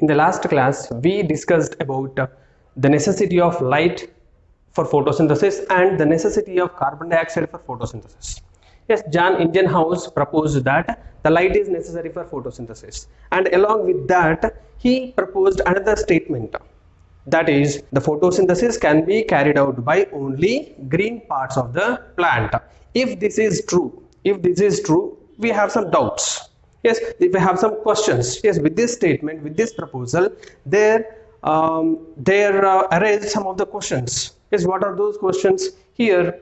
In the last class, we discussed about the necessity of light for photosynthesis and the necessity of carbon dioxide for photosynthesis. Yes, John Ingenhousz proposed that the light is necessary for photosynthesis, and along with that, he proposed another statement, that is, the photosynthesis can be carried out by only green parts of the plant. If this is true, we have some doubts. Yes, if we have some questions. Yes, with this statement, with this proposal, there arise some of the questions. Yes, what are those questions? Here,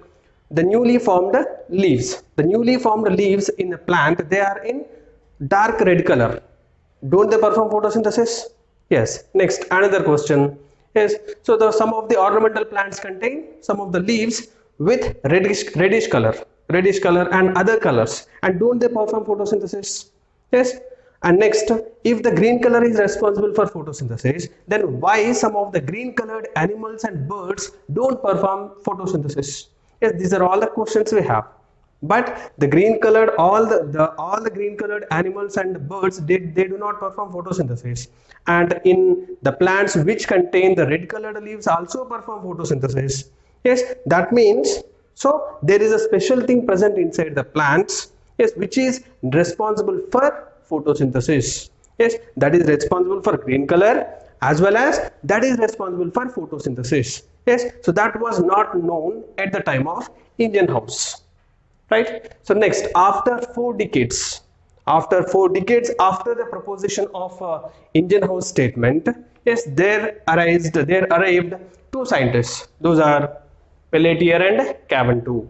the newly formed leaves. The newly formed leaves in the plant, they are in dark red color. Don't they perform photosynthesis? Yes. Next, another question. Yes, so some of the ornamental plants contain some of the leaves with reddish color and other colors, and don't they perform photosynthesis? Yes. And next, if the green color is responsible for photosynthesis, then why some of the green colored animals and birds don't perform photosynthesis? Yes, these are all the questions we have. But the green colored, all the green colored animals and birds, they do not perform photosynthesis. And in the plants which contain the red colored leaves also perform photosynthesis. Yes, that means, so there is a special thing present inside the plants, yes, which is responsible for photosynthesis. Yes, that is responsible for green color as well as that is responsible for photosynthesis. Yes, so that was not known at the time of Ingenhousz. Right. So next, after 4 decades after the proposition of Ingenhousz statement, yes, there arrived 2 scientists. Those are Pelletier and Caventou.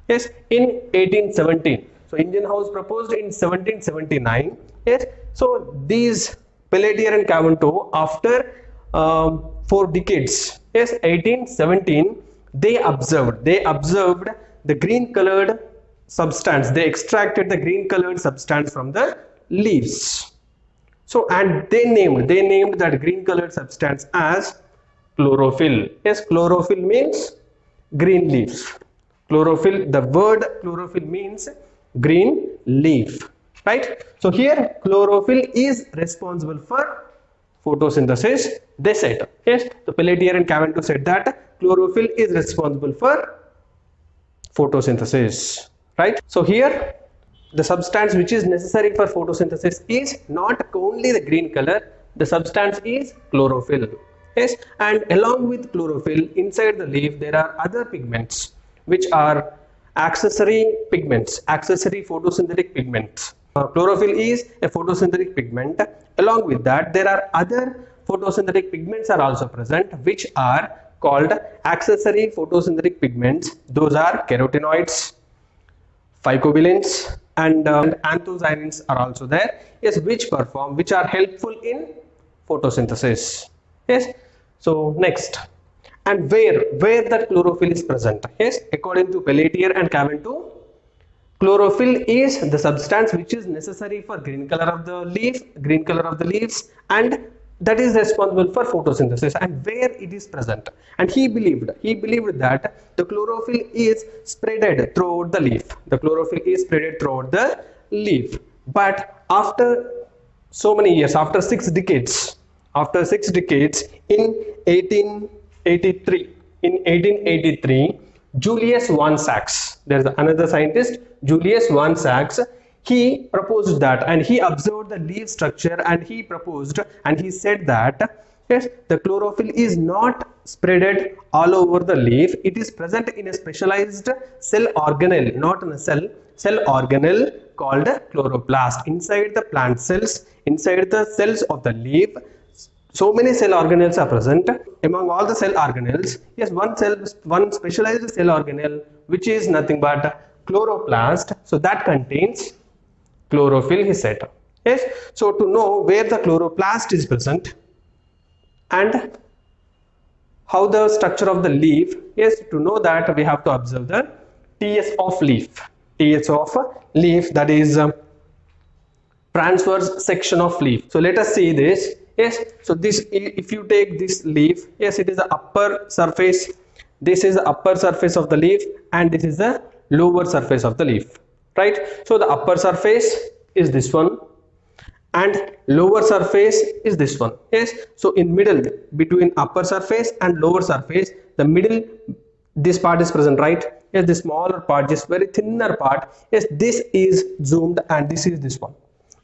Yes, in 1817. So Ingenhousz proposed in 1779. Yes, so these Pelletier and Caventou, after 4 decades, yes, 1817, they observed the green colored substance. They extracted the green colored substance from the leaves. So, and they named that green colored substance as chlorophyll. Yes, chlorophyll means green leaves. Chlorophyll, the word chlorophyll means green leaf, right? So here chlorophyll is responsible for photosynthesis, they said. Yes, so Pelletier and Caventou said that chlorophyll is responsible for photosynthesis, right? So here the substance which is necessary for photosynthesis is not only the green color, the substance is chlorophyll. Yes, and along with chlorophyll, inside the leaf there are other pigments which are accessory photosynthetic pigments. Chlorophyll is a photosynthetic pigment. Along with that, there are other photosynthetic pigments are also present, which are called accessory photosynthetic pigments. Those are carotenoids, phycobilins, and anthocyanins are also there. Yes, which are helpful in photosynthesis. Yes. So next, and where that chlorophyll is present? Yes, according to Pelletier and Caventou, chlorophyll is the substance which is necessary for green color of the leaves, and that is responsible for photosynthesis, and where it is present. And he believed that the chlorophyll is spreaded throughout the leaf. But after so many years, after 6 decades, in 1883, Julius von Sachs, there's another scientist, Julius von Sachs, he proposed that, and he observed the leaf structure, and he said that yes, the chlorophyll is not spreaded all over the leaf. It is present in a specialized cell organelle, not in a cell organelle called chloroplast. Inside the plant cells, inside the cells of the leaf, so many cell organelles are present. Among all the cell organelles, yes, one specialized cell organelle, which is nothing but chloroplast. So that contains chlorophyll, he said. Yes. So to know where the chloroplast is present and how the structure of the leaf, yes, to know that we have to observe the TS of leaf. That is transverse section of leaf. So let us see this. Yes, so this, if you take this leaf, yes, it is the upper surface. This is the upper surface of the leaf, and this is the lower surface of the leaf, right? So the upper surface is this one, and lower surface is this one. Yes, so in middle between upper surface and lower surface, the middle, this part is present, right? Yes, the smaller part, just very thinner part, yes, this is zoomed and this is this one.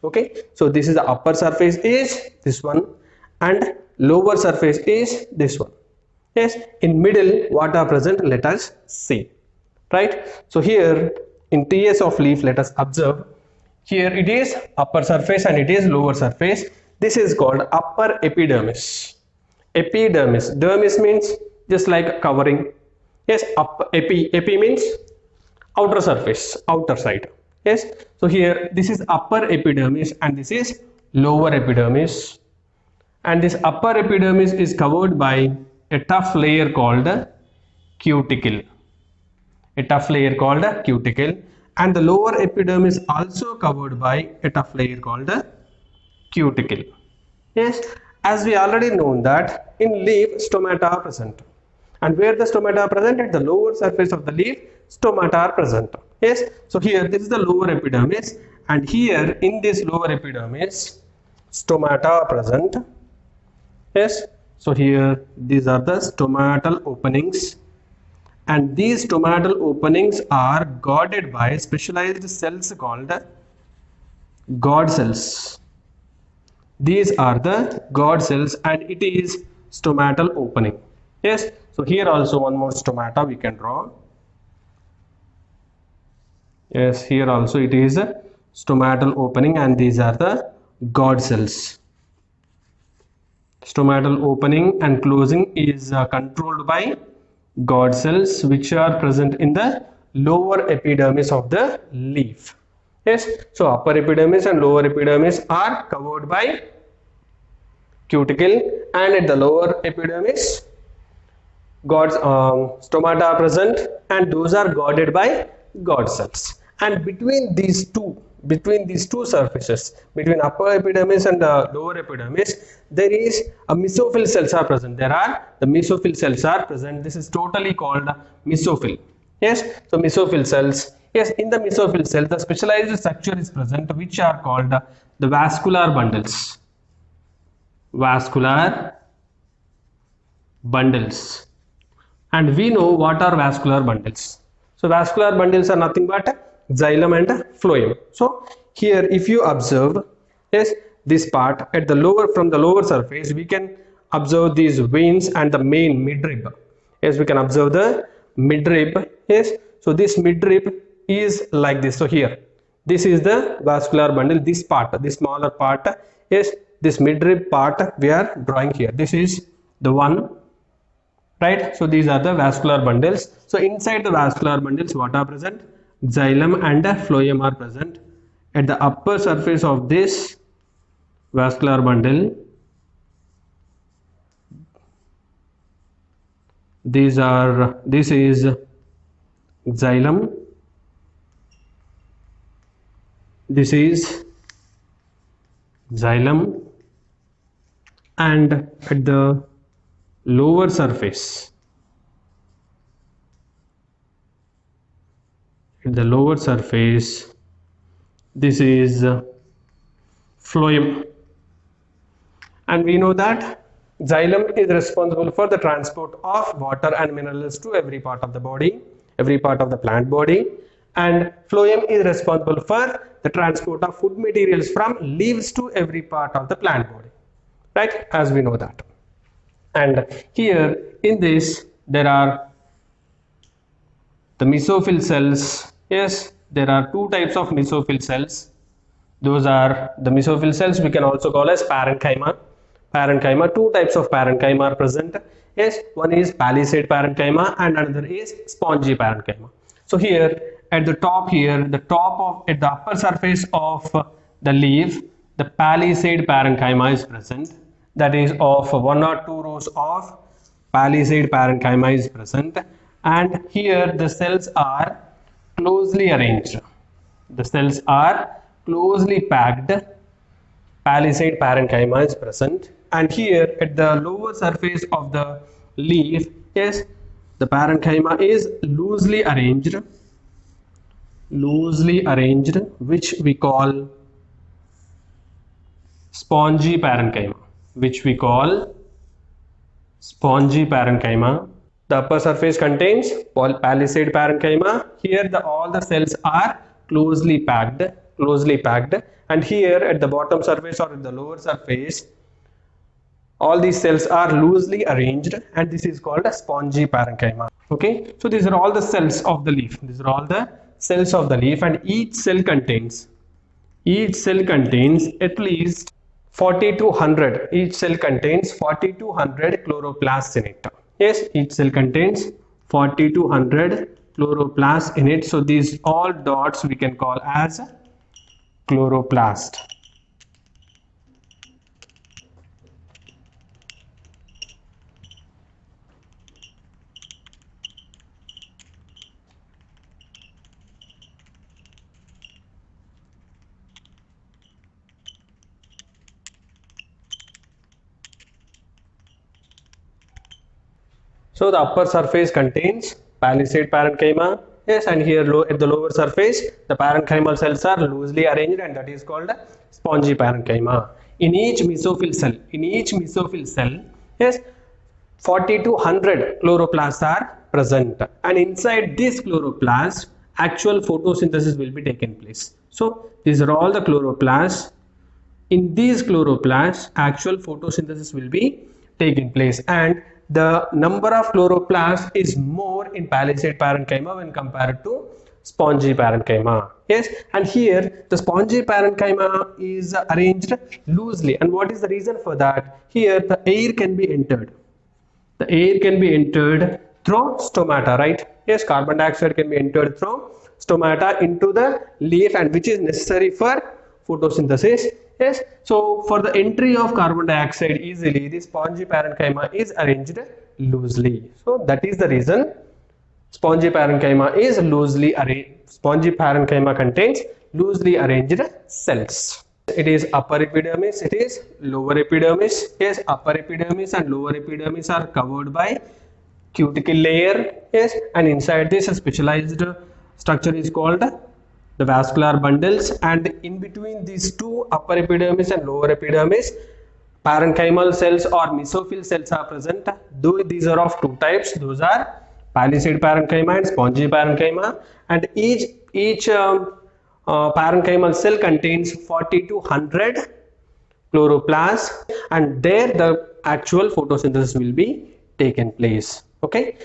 Okay, so this is the upper surface is this one and lower surface is this one. Yes, in middle what are present, let us see, right? So here in TS of leaf, let us observe, here it is upper surface and it is lower surface. This is called upper epidermis. Epidermis, dermis means just like covering. Yes, epi means outer surface, outer side. Yes, so here this is upper epidermis and this is lower epidermis, and this upper epidermis is covered by a tough layer called cuticle. A tough layer called cuticle, and the lower epidermis also covered by a tough layer called cuticle. Yes, as we already known that in leaf stomata are present, and where the stomata are present, at the lower surface of the leaf stomata are present. Yes, so here this is the lower epidermis, and here in this lower epidermis stomata are present. Yes, so here these are the stomatal openings, and these stomatal openings are guarded by specialized cells called guard cells. These are the guard cells and it is stomatal opening. Yes, so here also one more stomata we can draw. Yes, here also it is a stomatal opening and these are the guard cells. Stomatal opening and closing is controlled by guard cells which are present in the lower epidermis of the leaf. Yes, so upper epidermis and lower epidermis are covered by cuticle, and at the lower epidermis stomata are present and those are guarded by guard cells. And between these two surfaces, between upper epidermis and the lower epidermis, there is a mesophyll cells are present. There are the mesophyll cells are present. This is totally called mesophyll. Yes, so mesophyll cells. Yes, in the mesophyll cell, the specialized structure is present, which are called the vascular bundles. Vascular bundles. And we know what are vascular bundles. So vascular bundles are nothing but xylem and phloem. So here if you observe, yes, this part at the lower, from the lower surface we can observe these veins and the main midrib. Yes, we can observe the midrib. Yes, so this midrib is like this. So here this is the vascular bundle, this part, this smaller part. Yes, this midrib part we are drawing here. This is the one, right? So these are the vascular bundles. So inside the vascular bundles what are present? Xylem and phloem are present. At the upper surface of this vascular bundle, this is xylem, this is xylem, and at the lower surface, this is phloem. And we know that xylem is responsible for the transport of water and minerals to every part of the body, every part of the plant body, and phloem is responsible for the transport of food materials from leaves to every part of the plant body, right? As we know that. And here in this there are the mesophyll cells. Yes, there are two types of mesophyll cells. Those are the mesophyll cells we can also call as parenchyma. Parenchyma, two types of parenchyma are present. Yes, one is palisade parenchyma and another is spongy parenchyma. So here at the top, at the upper surface of the leaf, the palisade parenchyma is present. That is of one or two rows of palisade parenchyma is present, and here the cells are closely arranged. The cells are closely packed. Palisade parenchyma is present, and here at the lower surface of the leaf, yes, the parenchyma is loosely arranged, which we call spongy parenchyma, which we call spongy parenchyma. The upper surface contains palisade parenchyma. Here all the cells are closely packed, and here at the bottom surface or at the lower surface, all these cells are loosely arranged, and this is called a spongy parenchyma. Okay, so these are all the cells of the leaf. These are all the cells of the leaf, and each cell contains at least 40 to 100. Each cell contains 40 to 100 chloroplasts in it. Yes, each cell contains 40 to 100 chloroplasts in it. So these all dots we can call as chloroplast. So the upper surface contains palisade parenchyma. Yes, and here at the lower surface, the parenchymal cells are loosely arranged, and that is called spongy parenchyma. In each mesophyll cell, yes, 40 to 100 chloroplasts are present, and inside this chloroplast, actual photosynthesis will be taken place. So these are all the chloroplasts. In these chloroplasts, actual photosynthesis will be taken place, and the number of chloroplasts is more in palisade parenchyma when compared to spongy parenchyma. Yes, and here the spongy parenchyma is arranged loosely, and what is the reason for that? Here the air can be entered. The air can be entered through stomata, right? Yes, carbon dioxide can be entered through stomata into the leaf, and which is necessary for photosynthesis. Yes, so for the entry of carbon dioxide easily, the spongy parenchyma is arranged loosely. So that is the reason spongy parenchyma is loosely arranged. Spongy parenchyma contains loosely arranged cells. It is upper epidermis, it is lower epidermis. Yes, upper epidermis and lower epidermis are covered by cuticle layer. Yes, and inside this a specialized structure is called the vascular bundles, and in between these two, upper epidermis and lower epidermis, parenchymal cells or mesophyll cells are present. Though these are of two types, those are palisade parenchyma and spongy parenchyma, and each parenchymal cell contains 40 to 100 chloroplasts, and there the actual photosynthesis will be taken place. Okay,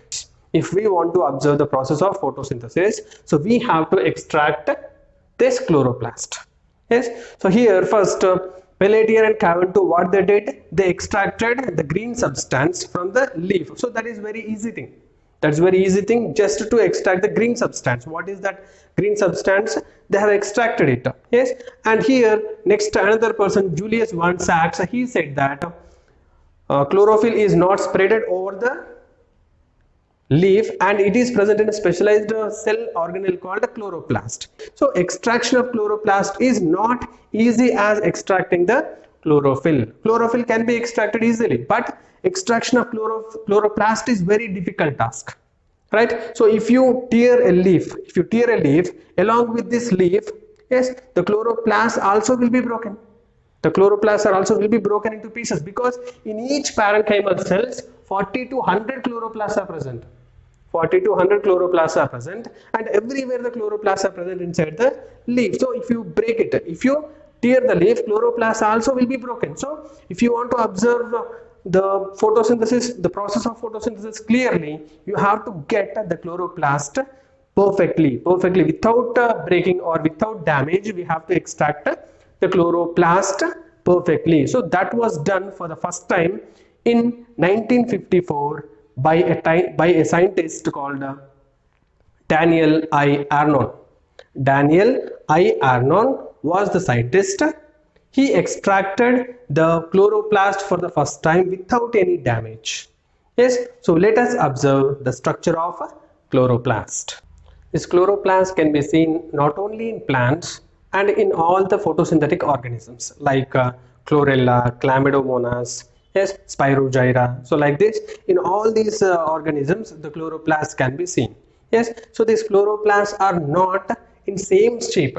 if we want to observe the process of photosynthesis, so we have to extract this chloroplast. Yes, so here first Pelletier and Caventou, what they did, they extracted the green substance from the leaf. So that is very easy thing. That's very easy thing, just to extract the green substance. What is that green substance? They have extracted it. Yes, and here next another person, Julius von Sachs, he said that chlorophyll is not spreaded over the leaf, and it is present in a specialized cell organelle called a chloroplast. So extraction of chloroplast is not easy as extracting the chlorophyll. Chlorophyll can be extracted easily, but extraction of chloroplast is very difficult task, right? So if you tear a leaf, along with this leaf, yes, the chloroplast also will be broken. The chloroplasts are also will be broken into pieces, because in each parenchymal cells 40 to 100 chloroplasts are present. 40 to 100 chloroplasts are present, and everywhere the chloroplasts are present inside the leaf. So if you break it, if you tear the leaf, chloroplasts also will be broken. So if you want to observe the photosynthesis, the process of photosynthesis clearly, you have to get the chloroplast perfectly without breaking or without damage. We have to extract the chloroplast perfectly. So that was done for the first time in 1954 by a scientist called Daniel I. Arnon. Daniel I. Arnon was the scientist. He extracted the chloroplast for the first time without any damage. Yes, so let us observe the structure of a chloroplast. This chloroplast can be seen not only in plants and in all the photosynthetic organisms like chlorella, chlamydomonas, yes, spirogyra. So like this, in all these organisms, the chloroplasts can be seen. Yes, so these chloroplasts are not in same shape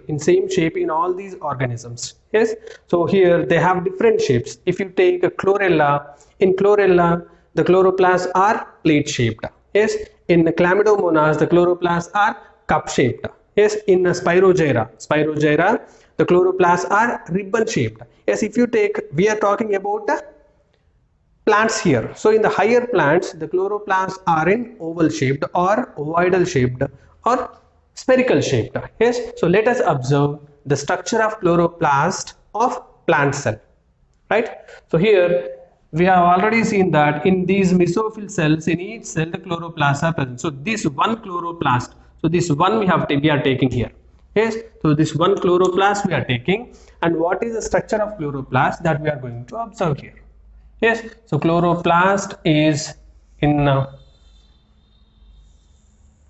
in all these organisms. Yes, so here they have different shapes. If you take a chlorella, in chlorella the chloroplasts are plate shaped. Yes, in Chlamydomonas the chloroplasts are cup shaped. Yes, in Spirogyra the chloroplasts are ribbon shaped. Yes, if you take, we are talking about the plants here. So in the higher plants, the chloroplasts are in oval shaped or ovoidal shaped or spherical shaped. Yes, so let us observe the structure of chloroplast of plant cell. Right, so here we have already seen that in these mesophyll cells, in each cell the chloroplasts are present. So this one chloroplast, so this one we are taking here. Yes, so this one chloroplast we are taking, and what is the structure of chloroplast that we are going to observe here. Yes, so chloroplast is in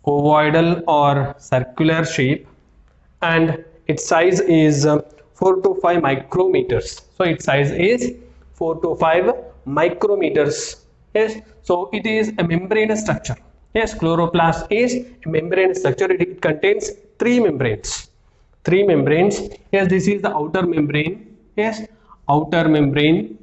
ovoidal or circular shape, and its size is 4 to 5 micrometers. So its size is 4 to 5 micrometers. Yes, so it is a membranous structure. Yes, chloroplast is a membranous structure. It contains three membranes. Yes, this is the outer membrane. Yes, outer membrane.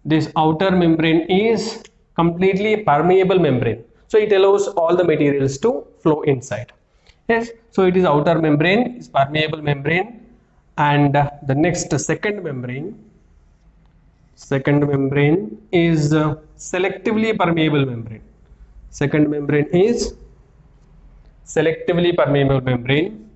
This outer membrane is completely permeable membrane, so it allows all the materials to flow inside. Yes, so it is outer membrane, is permeable membrane, and the next second membrane is selectively permeable membrane. Second membrane is selectively permeable membrane.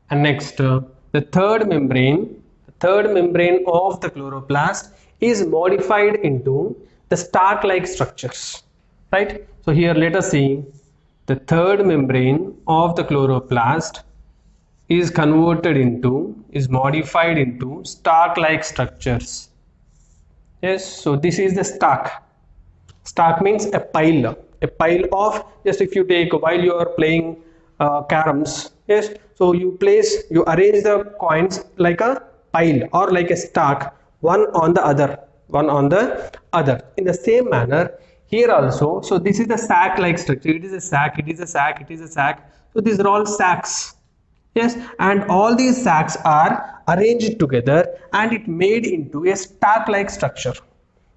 And next, the third membrane of the chloroplast is modified into the stalk-like structures. Right? So here let us see the third membrane of the chloroplast is modified into stalk-like structures. Yes, so this is the stalk. Stalk means a pile of, just if you take while you are playing caroms. Yes, so you arrange the coins like a pile or like a stack, one on the other. In the same manner here also, so this is the sack like structure. It is a sack. So these are all sacks. Yes, and all these sacks are arranged together and it made into a stack like structure.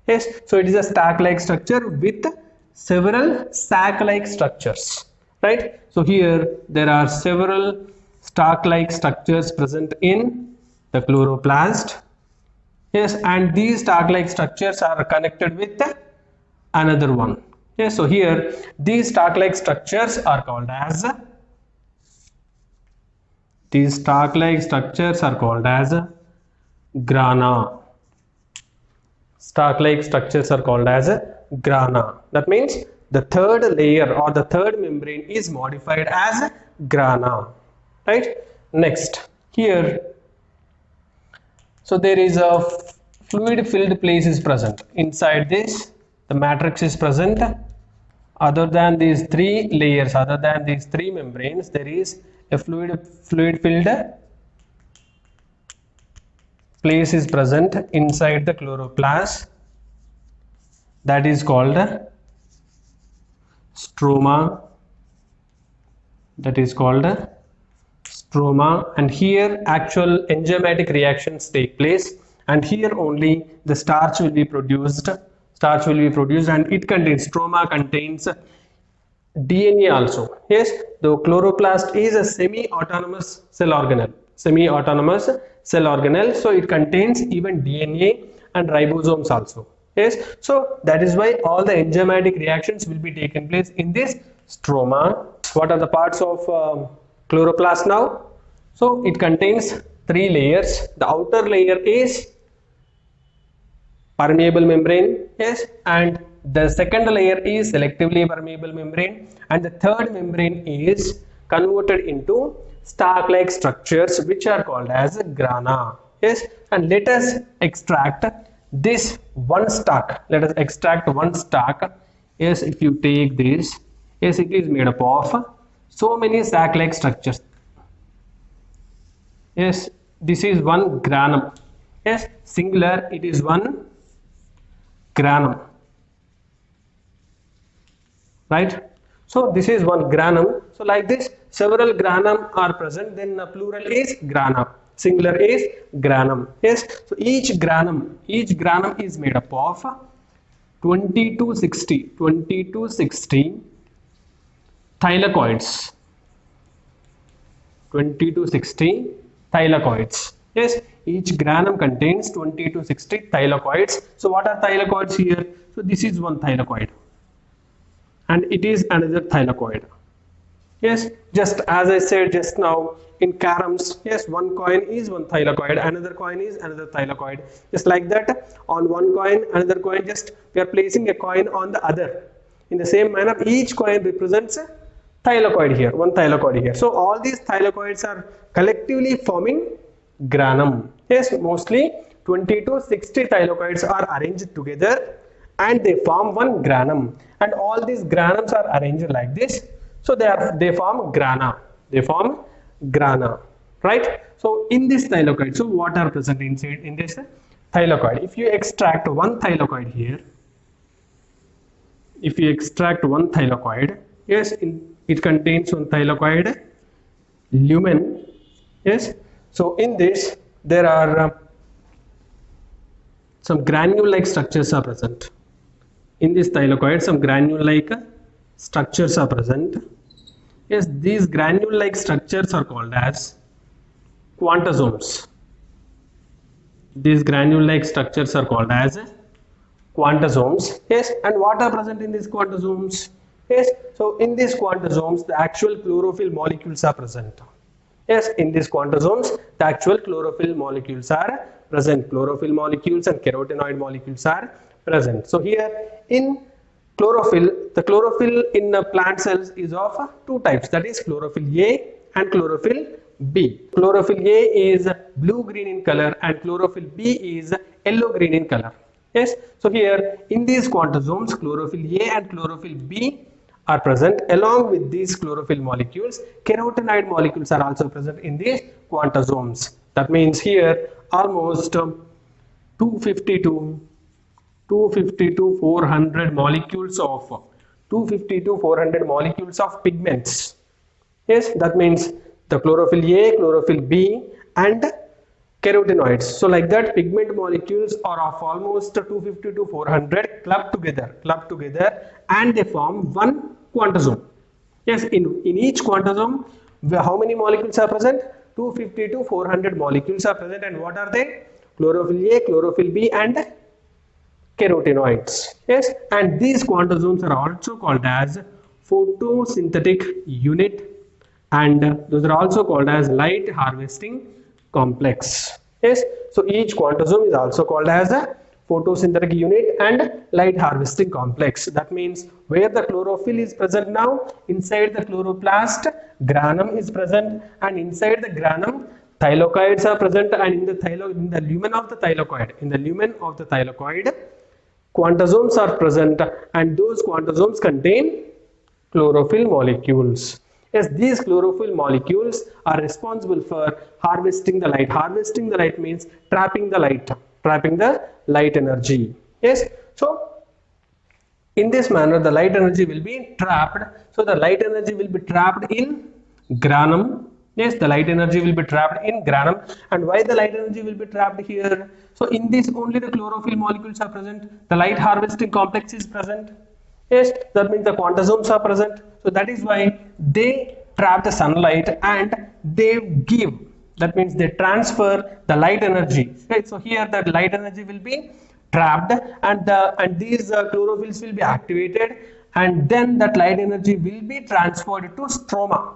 Yes, so it is a stack like structure with several sack like structures. Right, so here there are several stalk like structures present in the chloroplast. Yes, and these stalk like structures are connected with another one. Yes, so here these stalk like structures are called as grana. Stalk like structures are called as grana. That means the third layer or the third membrane is modified as grana. Right, next here, so there is a fluid filled place is present inside this. The matrix is present. Other than these three layers, other than these three membranes, there is a fluid filled place is present inside the chloroplast. That is called stroma. And here actual enzymatic reactions take place, and here only the starch will be produced. And it contains, stroma contains DNA also. Yes, the chloroplast is a semi-autonomous cell organelle. So it contains even DNA and ribosomes also. Yes, so that is why all the enzymatic reactions will be taken place in this stroma. What are the parts of chloroplast now? So it contains three layers. The outer layer is permeable membrane. Yes, and the second layer is selectively permeable membrane, and the third membrane is converted into stalk-like structures which are called as grana. Yes, and let us extract this one stalk. Yes, if you take this, yes, it is made up of so many sac-like structures. Yes, this is one granum. Yes, singular, it is one granum, right? So this is one granum. So like this, several granum are present. Then plural is grana, singular is granum. Yes. So each granum is made up of 20 to 60 thylakoids. 20 to 60 thylakoids. Yes, each granum contains 20 to 60 thylakoids. So what are thylakoids here? So this is one thylakoid, and it is another thylakoid. Yes, just as I said just now in caroms, yes, one coin is one thylakoid, another coin is another thylakoid. Just like that, on one coin, another coin, just we are placing a coin on the other. In the same manner, each coin represents a thylakoid here, one thylakoid here. So all these thylakoids are collectively forming granum. Yes, mostly 20 to 60 thylakoids are arranged together and they form one granum. And all these granums are arranged like this. So they form grana. They form grana, right? So in this thylakoid, so what are present inside in this thylakoid? If you extract one thylakoid here, if you extract one thylakoid, yes, it contains one thylakoid lumen. Yes, so in this there are some granule-like structures are present. In this thylakoid, some granule-like structures are present. Yes, these granule-like structures are called as quantasomes. These granule-like structures are called as quantasomes. Yes, and what are present in these quantasomes? Yes, so in these quantasomes, the actual chlorophyll molecules are present. Yes, in these quantasomes, the actual chlorophyll molecules are present. Chlorophyll molecules and carotenoid molecules are present. So here in chlorophyll, the chlorophyll in plant cells is of two types, that is chlorophyll A and chlorophyll B. Chlorophyll A is blue-green in color and chlorophyll B is yellow-green in color. Yes, so here in these quantasomes, chlorophyll A and chlorophyll B are present. Along with these chlorophyll molecules, carotenoid molecules are also present in these quantasomes. That means here almost 250 to 400 molecules of 250 to 400 molecules of pigments. Yes, that means the chlorophyll A, chlorophyll B and carotenoids. So like that, pigment molecules are of almost 250 to 400 clubbed together and they form one quantasome. Yes, in each quantasome, how many molecules are present? 250 to 400 molecules are present, and what are they? Chlorophyll A, chlorophyll B and carotenoids. Yes, and these quantasomes are also called as photosynthetic unit, and those are also called as light harvesting complex. Yes, so each quantasome is also called as a photosynthetic unit and light harvesting complex. That means where the chlorophyll is present now, inside the chloroplast granum is present, and inside the granum thylakoids are present, and in the lumen of the thylakoid, quantasomes are present, and those quantasomes contain chlorophyll molecules. Yes, these chlorophyll molecules are responsible for harvesting the light. Harvesting the light means trapping the light energy. Yes, so in this manner the light energy will be trapped. So the light energy will be trapped in granum. Yes, the light energy will be trapped in granum. And why the light energy will be trapped here? So in this only the chlorophyll molecules are present, the light harvesting complex is present. Yes, that means the quantasomes are present. So that is why they trap the sunlight and they give, that means they transfer the light energy. Right? So here the light energy will be trapped, and these chlorophylls will be activated, and then that light energy will be transferred to stroma,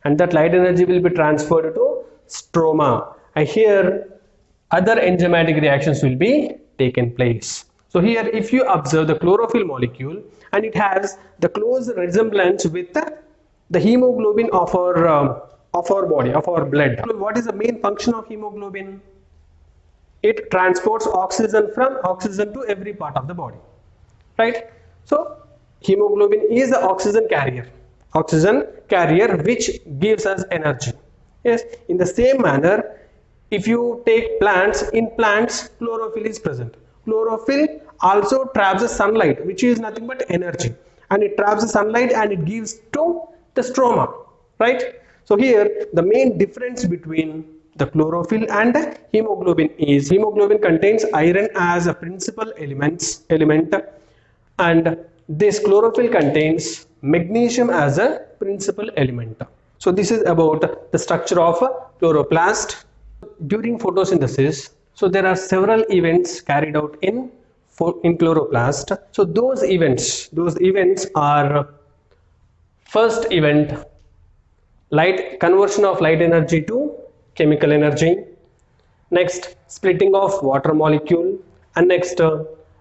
and that light energy will be transferred to stroma, and here other enzymatic reactions will be taken place. So here if you observe the chlorophyll molecule, and it has the close resemblance with the hemoglobin of our body, of our blood. What is the main function of hemoglobin? It transports oxygen from oxygen to every part of the body, right? So hemoglobin is the oxygen carrier which gives us energy. Yes, in the same manner, if you take plants, in plants chlorophyll is present. Chlorophyll also traps the sunlight, which is nothing but energy, and it traps the sunlight and it gives to the stroma, right? So here the main difference between the chlorophyll and hemoglobin is hemoglobin contains iron as a principal element, and this chlorophyll contains magnesium as a principal element. So this is about the structure of a chloroplast. During photosynthesis, so there are several events carried out in chloroplast. So those events are: first event, light conversion of light energy to chemical energy; next, splitting of water molecule; and next,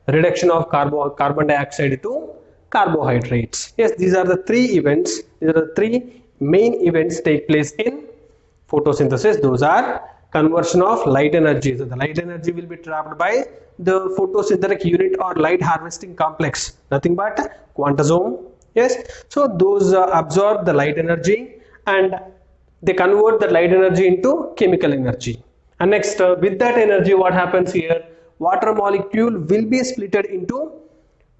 reduction of carbon dioxide to carbohydrates. Yes, these are the three events. These are the three main events take place in photosynthesis. Those are conversion of light energy. So the light energy will be trapped by the photosynthetic unit or light harvesting complex, nothing but quantosome. Yes, so those absorb the light energy and they convert the light energy into chemical energy. And next, with that energy, what happens here? Water molecule will be splitted into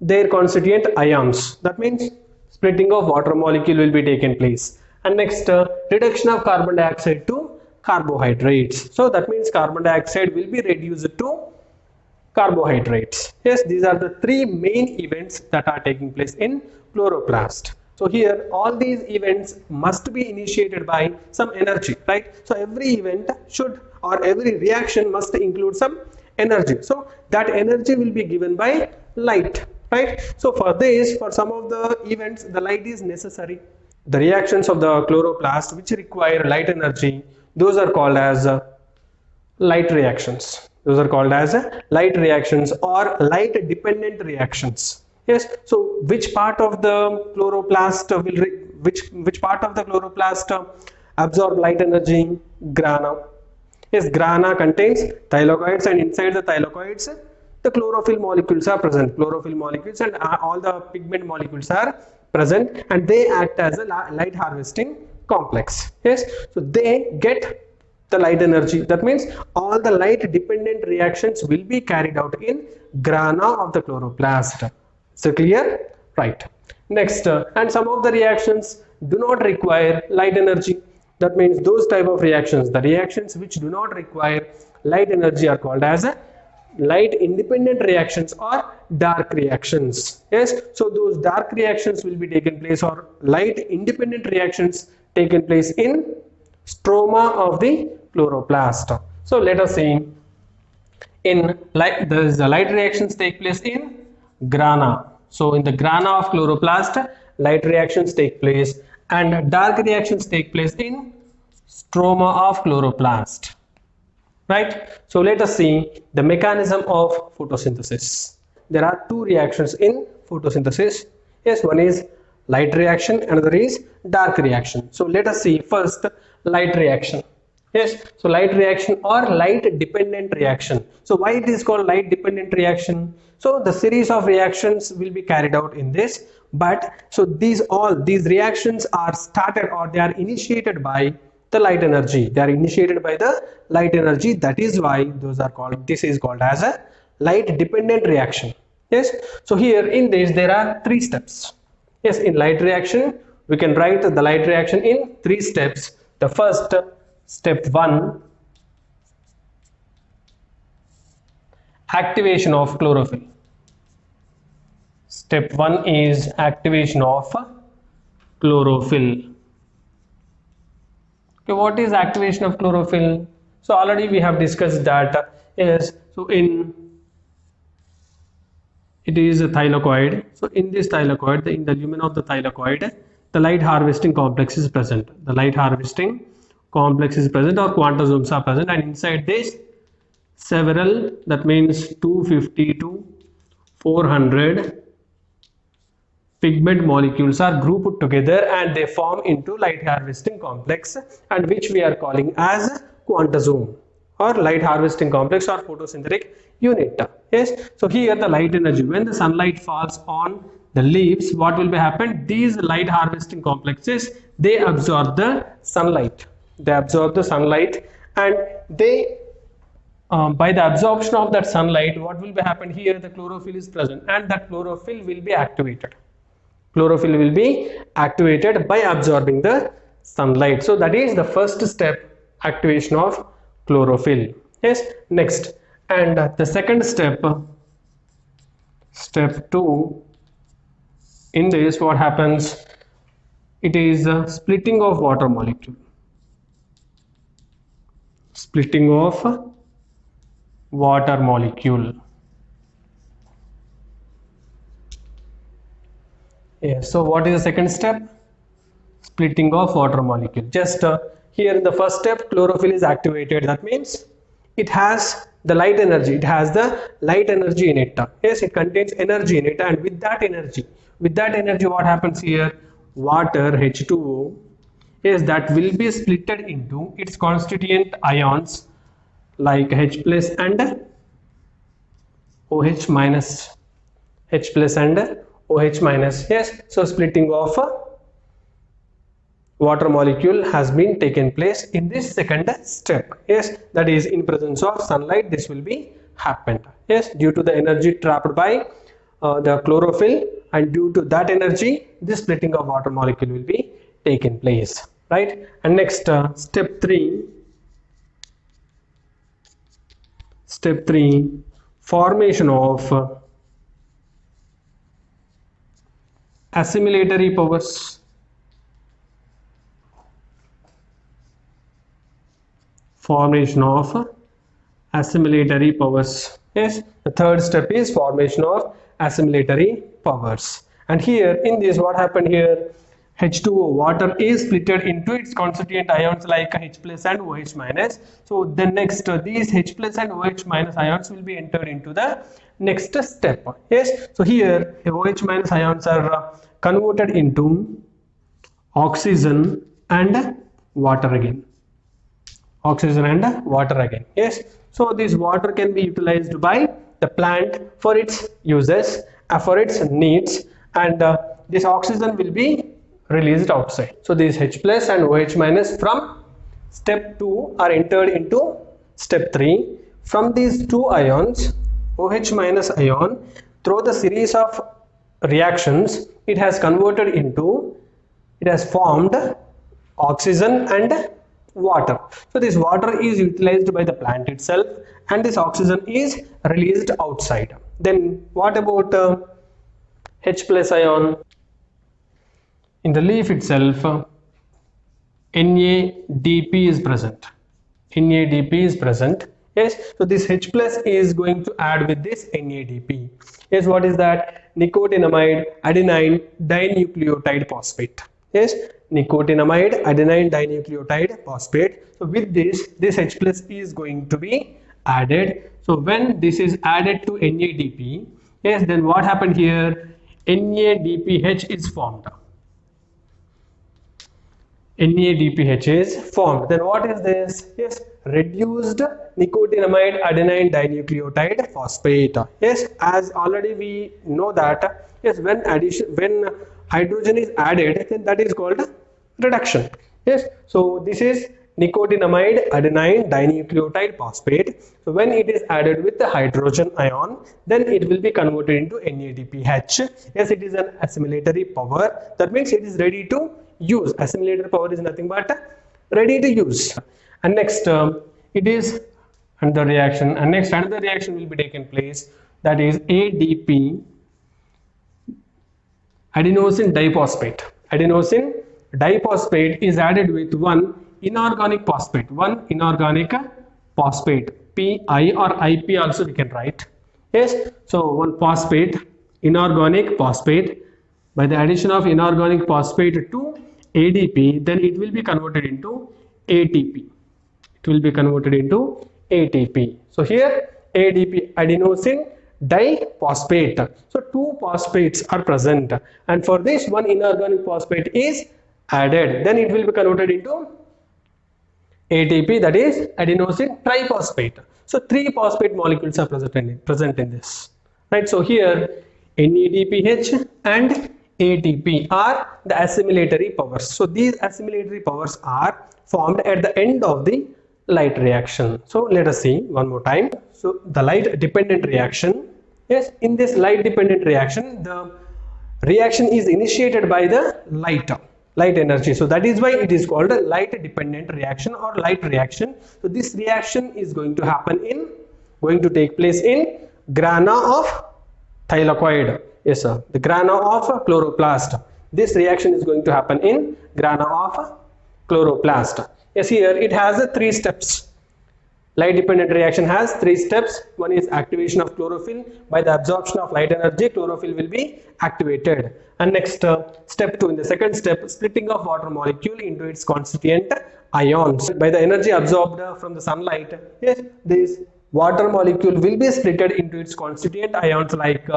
their constituent ions. That means splitting of water molecule will be taken place. And next, reduction of carbon dioxide to carbohydrates. So that means carbon dioxide will be reduced to carbohydrates. Yes, these are the three main events that are taking place in chloroplast. So here all these events must be initiated by some energy, right? So every event should, or every reaction must include some energy. So that energy will be given by light, right? So for this, for some of the events, the light is necessary. The reactions of the chloroplast which require light energy, those are called as light reactions. Those are called as light reactions or light dependent reactions. Yes, so which part of the chloroplast which part of the chloroplast absorb light energy? Grana. Yes, grana contains thylakoids, and inside the thylakoids the chlorophyll molecules are present. Chlorophyll molecules and all the pigment molecules are present, and they act as a light harvesting complex. Yes, so they get the light energy. That means all the light dependent reactions will be carried out in grana of the chloroplast. So clear? Right. Next, and some of the reactions do not require light energy. That means those type of reactions, the reactions which do not require light energy, are called as light independent reactions or dark reactions. Yes, so those dark reactions will be taken place, or light independent reactions taken place in stroma of the chloroplast. So let us see, in light, the light reactions take place in grana. So in the grana of chloroplast, light reactions take place, and dark reactions take place in stroma of chloroplast, right? So let us see the mechanism of photosynthesis. There are two reactions in photosynthesis. Yes, one is light reaction, another is dark reaction. So let us see first light reaction. Yes, so light reaction or light dependent reaction. So why it is called light dependent reaction? So the series of reactions will be carried out in this, but so these reactions are started, or they are initiated by the light energy. They are initiated by the light energy. That is why this is called as a light dependent reaction. Yes, so here in this there are three steps. Yes, in light reaction we can write the light reaction in three steps. The first, step 1, activation of chlorophyll. Step 1 is activation of chlorophyll. Okay, what is activation of chlorophyll? So already we have discussed that. Yes, so it is a thylakoid. So in this thylakoid, in the lumen of the thylakoid, the light harvesting complex is present. The light harvesting complex is present, or quantosomes are present, and inside this several, that means 250 to 400 pigment molecules are grouped together and they form into light harvesting complex, and which we are calling as quantosome or light harvesting complex or photosynthetic unit. Yes, so here the light energy, when the sunlight falls on the leaves, what will be happen? These light harvesting complexes, they absorb the sunlight. They absorb the sunlight and they by the absorption of that sunlight, what will be happen here? The chlorophyll is present, and that chlorophyll will be activated. Chlorophyll will be activated by absorbing the sunlight. So that is the first step, activation of chlorophyll. Yes, next, and the second step, step 2, in this what happens? It is splitting of water molecule. Splitting of water molecule. Yes, so what is the second step? Splitting of water molecule. Just here in the first step, chlorophyll is activated. That means it has the light energy. It has the light energy in it. Yes, it contains energy in it, and with that energy, what happens here? Water, H2O, yes, that will be splitted into its constituent ions like H plus and OH minus. H plus and OH minus. Yes, so splitting of water molecule has been taken place in this second step. Yes, that is in presence of sunlight this will be happened. Yes, due to the energy trapped by the chlorophyll, and due to that energy this splitting of water molecule will be taken place, right? And next, step 3, formation of assimilatory powers. Formation of assimilatory powers. Yes, the third step is formation of assimilatory powers. And here in this, what happened here? H2O, water is splitted into its constituent ions like H plus and OH minus. So then next, these H plus and OH minus ions will be entered into the next step. Yes, so here OH minus ions are converted into oxygen and water again. Oxygen and water again. Yes, so this water can be utilized by the plant for its uses, for its needs, and this oxygen will be released outside. So these H plus and OH minus from step 2 are entered into step 3. From these two ions, OH minus ion, through the series of reactions, it has formed oxygen and water. So this water is utilized by the plant itself, and this oxygen is released outside. Then what about H plus ion? In the leaf itself, NADP is present. NADP is present. Yes, so this H plus is going to add with this NADP. Yes, what is that? Nicotinamide adenine dinucleotide phosphate. Yes, nicotinamide adenine dinucleotide phosphate. So with this H plus is going to be added. So when this is added to NADP, yes, then what happened here? NADPH is formed. NADPH is formed. Then what is this? Yes, reduced nicotinamide adenine dinucleotide phosphate. Yes, as already we know that, yes, when hydrogen is added, then that is called reduction. Yes, so this is nicotinamide adenine dinucleotide phosphate. So when it is added with the hydrogen ion, then it will be converted into NADPH. Yes, it is an assimilatory power. That means it is ready to use. Assimilatory power is nothing but ready to use. And next, it is another reaction. And next, another reaction will be taken place. That is ADP, adenosine diphosphate. Adenosine diphosphate is added with one inorganic phosphate. PI or IP also we can write. Yes, so one phosphate, inorganic phosphate. By the addition of inorganic phosphate to ADP, then it will be converted into ATP. It will be converted into ATP. So here ADP, adenosine diphosphate. So two phosphates are present, and for this one inorganic phosphate is added. Then it will be converted into ATP, that is adenosine triphosphate. So three phosphate molecules are present in this. Right. So here NADPH and ATP are the assimilatory powers. So these assimilatory powers are formed at the end of the light reaction. So let us see one more time. So the light dependent reaction, yes, in this light dependent reaction, the reaction is initiated by the light energy. So that is why it is called a light dependent reaction or light reaction. So this reaction is going to take place in grana of thylakoid. Yes sir, the grana of chloroplast. This reaction is going to happen in grana of chloroplast. Yes, here it has three steps. Light dependent reaction has three steps. One is activation of chlorophyll. By the absorption of light energy, chlorophyll will be activated. And next step 2, in the second step, splitting of water molecule into its constituent ions. By the energy absorbed from the sunlight, yes, this water molecule will be split into its constituent ions like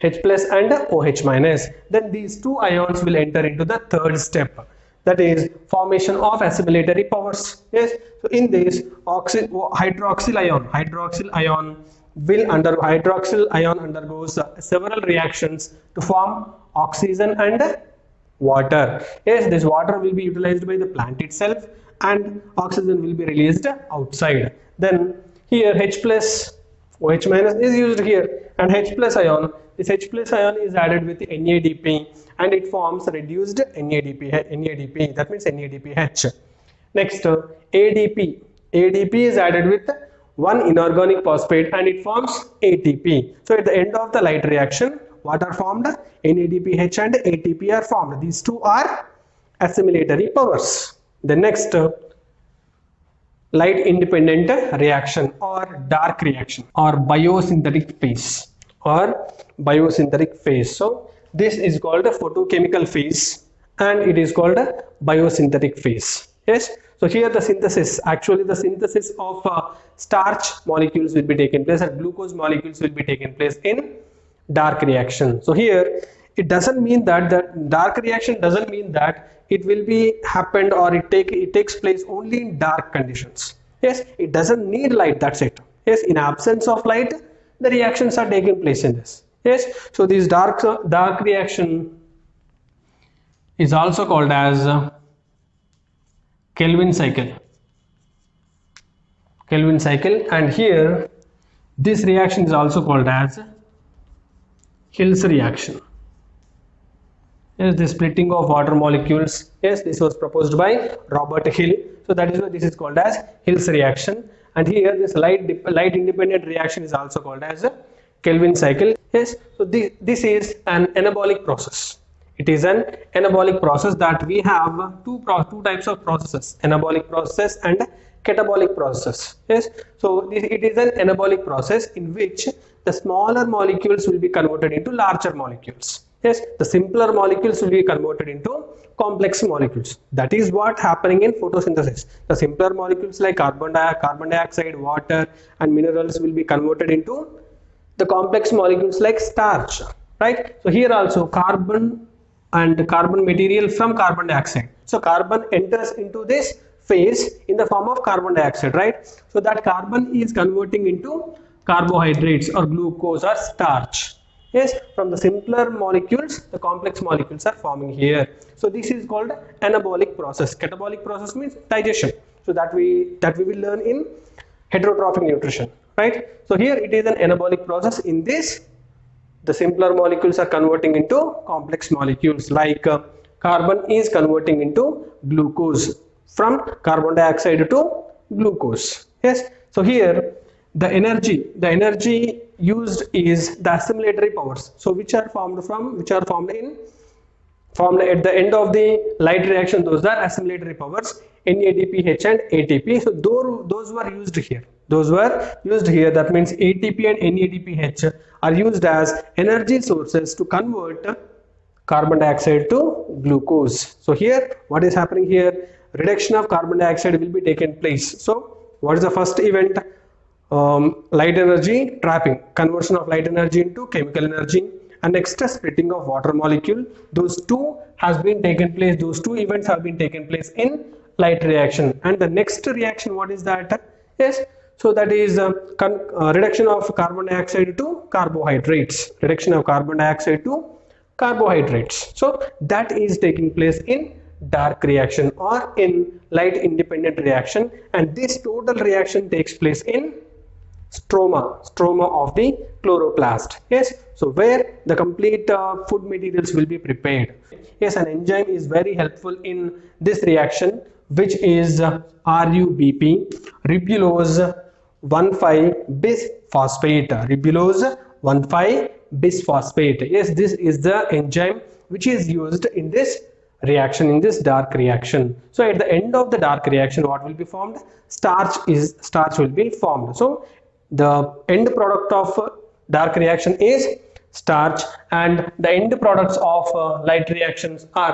H plus and OH minus. Then these two ions will enter into the third step, that is formation of assimilatory powers. Yes, so in this hydroxyl ion undergoes several reactions to form oxygen and water. Yes, this water will be utilized by the plant itself and oxygen will be released outside. Then here H plus OH minus is used here, and H plus ion, this H plus ion is added with NADP and it forms reduced NADP, that means NADPH. Next ADP is added with one inorganic phosphate and it forms ATP. So at the end of the light reaction, what are formed? NADPH and ATP are formed. These two are assimilatory powers. The next light independent reaction or dark reaction or biosynthetic phase. So this is called a photochemical phase and it is called a biosynthetic phase. Yes, so here the synthesis of starch molecules will be taken place and glucose molecules will be taken place in dark reaction. So here it doesn't mean that the dark reaction doesn't mean that it will be happened or it takes place only in dark conditions. Yes, it doesn't need light, that's it. Yes, in absence of light the reactions are taking place in this. Yes, so this dark reaction is also called as Kelvin cycle, and here this reaction is also called as Hill's reaction. Yes, the splitting of water molecules. Yes, this was proposed by Robert Hill. So that is why this is called as Hill's reaction. And here this light independent reaction is also called as a Kelvin cycle. Yes, so this is an anabolic process. It is an anabolic process that we have two types of processes, anabolic process and catabolic process. Yes, so it is an anabolic process in which the smaller molecules will be converted into larger molecules. Yes, the simpler molecules will be converted into complex molecules. That is what happening in photosynthesis. The simpler molecules like carbon dioxide, water and minerals will be converted into the complex molecules like starch, right? So here also carbon and carbon material from carbon dioxide. So carbon enters into this phase in the form of carbon dioxide, right? So that carbon is converting into carbohydrates or glucose or starch. Yes, from the simpler molecules, the complex molecules are forming here. So this is called anabolic process. Catabolic process means digestion. So that we will learn in heterotrophic nutrition, right? So here it is an anabolic process. In this, the simpler molecules are converting into complex molecules like carbon is converting into glucose from carbon dioxide to glucose. Yes, so here the energy used is the assimilatory powers. So which are formed at the end of the light reaction, those are assimilatory powers, NADPH and ATP. So those were used here. That means ATP and NADPH are used as energy sources to convert carbon dioxide to glucose. So here what is happening here? Reduction of carbon dioxide will be taken place. So what is the first event? Light energy trapping, conversion of light energy into chemical energy, and next splitting of water molecule. Those two events have been taken place in light reaction. And the next reaction, what is that? Yes, so that is reduction of carbon dioxide to carbohydrates. So that is taking place in dark reaction or in light independent reaction, and this total reaction takes place in stroma of the chloroplast. Yes, so where the complete food materials will be prepared. Yes, an enzyme is very helpful in this reaction, which is RUBP, ribulose 1,5-bisphosphate, ribulose 1,5-bisphosphate. Yes, this is the enzyme which is used in this reaction, in this dark reaction. So at the end of the dark reaction, what will be formed? Starch will be formed. So the end product of dark reaction is starch, and the end products of light reaction are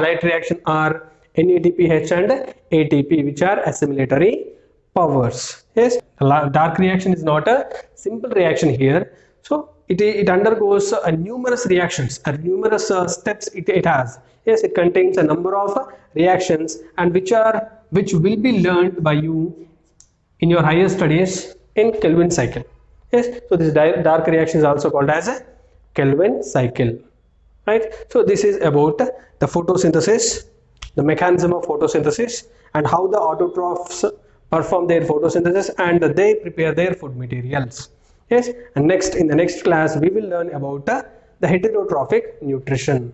NADPH and ATP, which are assimilatory powers. Yes, dark reaction is not a simple reaction here. So it undergoes numerous reactions, numerous steps it has. Yes, it contains a number of reactions, and which will be learned by you in your higher studies in Kelvin cycle. Yes, so this dark reaction is also called as a Kelvin cycle, right? So this is about the photosynthesis, the mechanism of photosynthesis, and how the autotrophs perform their photosynthesis and they prepare their food materials. Yes, and in the next class we will learn about the heterotrophic nutrition.